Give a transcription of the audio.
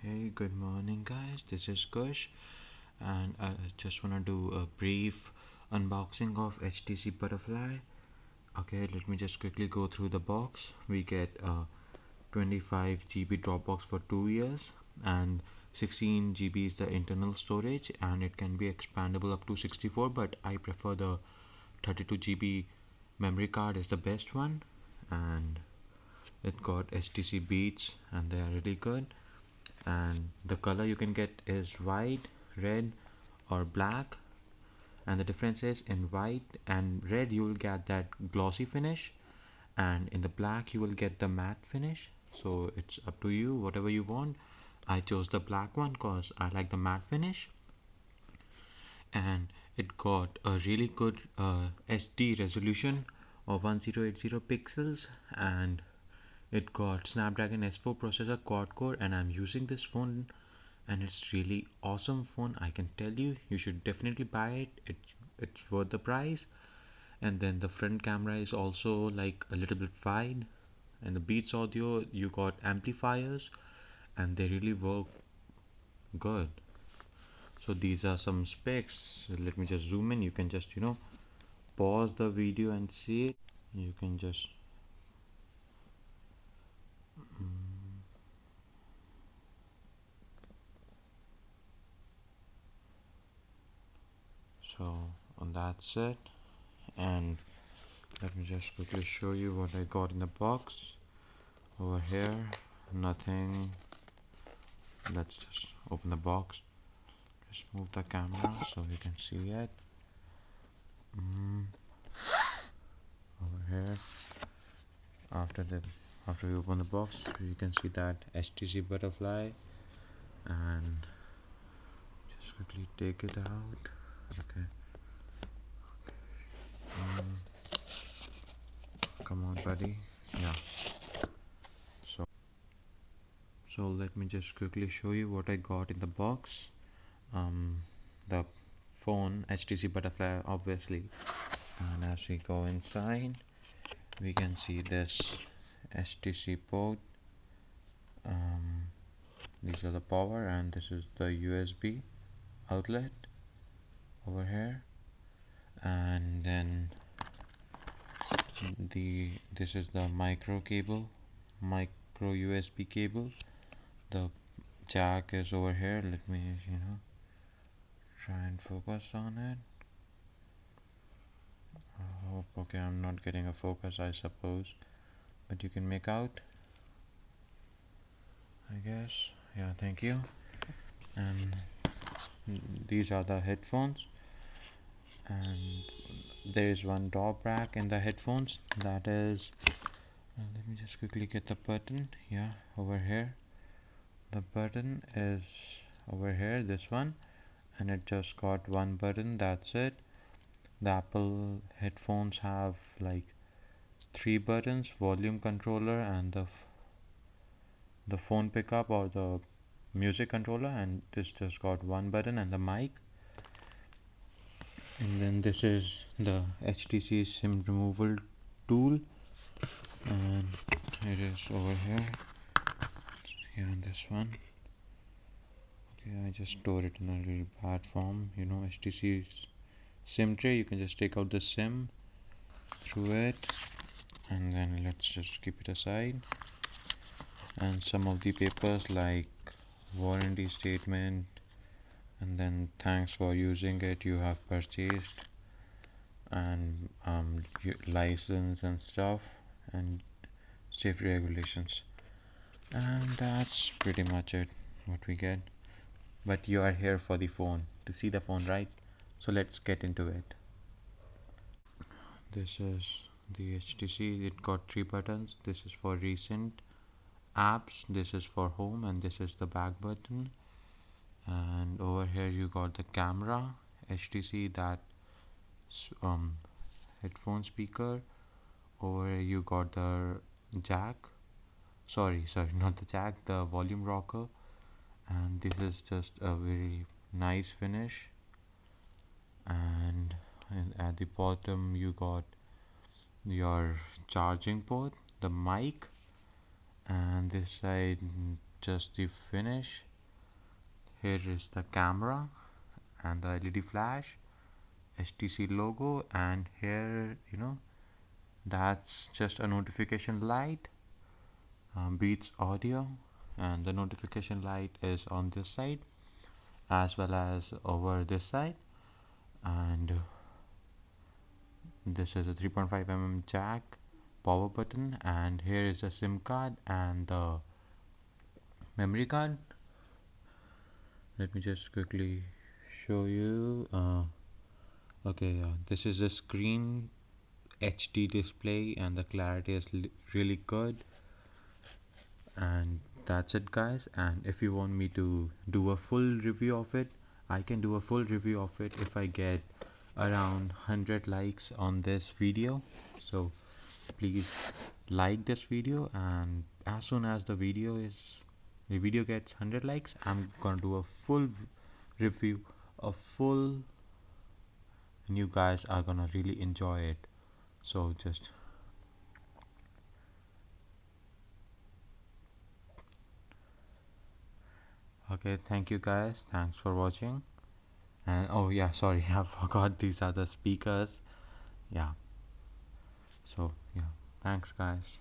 Hey, good morning, guys. This is Kush, and I just want to do a brief unboxing of HTC Butterfly. Okay, let me just quickly go through the box. We get a 25 GB Dropbox for 2 years, and 16 GB is the internal storage, and it can be expandable up to 64, but I prefer the 32 GB memory card is the best one, and it got HTC Beats, and they are really good. And the color you can get is white, red, or black. And the difference is in white and red you will get that glossy finish, and in the black you will get the matte finish. So it's up to you, whatever you want. I chose the black one because I like the matte finish, and it got a really good HD resolution of 1080 pixels, and it got Snapdragon S4 processor quad core, and I'm using this phone and it's really awesome phone. I can tell you, you should definitely buy it. It's worth the price. And then the front camera is also like a little bit fine, and the Beats audio, you got amplifiers, and they really work good. So these are some specs. Let me just zoom in. You can just pause the video and see it. You can just so that's it. And let me just quickly show you what I got in the box. Over here, nothing. Let's just open the box. Just move the camera so you can see it. Over here, after the after you open the box, you can see that HTC Butterfly, and just quickly take it out. Okay. Come on, buddy. Yeah. So let me just quickly show you what I got in the box. The phone HTC Butterfly, obviously, and as we go inside, we can see this HTC port. These are the power, and this is the USB outlet over here, and then this is the micro USB cable. The jack is over here. Let me try and focus on it. Oh, okay, I'm not getting a focus, I suppose, but you can make out, I guess. Yeah, thank you. And these are the headphones, and there is one drawback in the headphones, that is, let me just quickly get the button. Yeah, over here the button is over here, this one, and it just got one button, that's it. The Apple headphones have like three buttons: volume controller, and the phone pickup or the music controller, and this just got one button, and the mic. And then this is the HTC SIM removal tool, and it is over here. Yeah, this one. Okay, I just store it in a really bad form. HTC SIM tray. You can just take out the SIM through it, and then let's just keep it aside. And some of the papers like warranty statement, and then thanks for using it, you have purchased, and license and stuff, and safety regulations, and that's pretty much it what we get. But you are here for the phone, to see the phone, right? So let's get into it. This is the HTC. It got three buttons. This is for recent apps, this is for home, and this is the back button. And over here you got the camera, HTC, that um, headphone speaker. Over here you got the jack, sorry, not the jack, the volume rocker. And this is just a very nice finish. And at the bottom you got your charging port, the mic, and this side just the finish. here is the camera and the LED flash, HTC logo, and here, that's just a notification light, Beats audio, and the notification light is on this side as well as over this side. And this is a 3.5 mm jack power button, and here is a SIM card and the memory card. Let me just quickly show you. Okay, this is a screen HD display and the clarity is really good. And that's it, guys. And if you want me to do a full review of it, I can do a full review of it if I get around 100 likes on this video. So please like this video, and as soon as the video gets 100 likes, I'm gonna do a full review, a full, and you guys are gonna really enjoy it. So just okay, thank you guys, thanks for watching. And oh yeah, sorry, I forgot these are the speakers. Yeah, so yeah, thanks guys.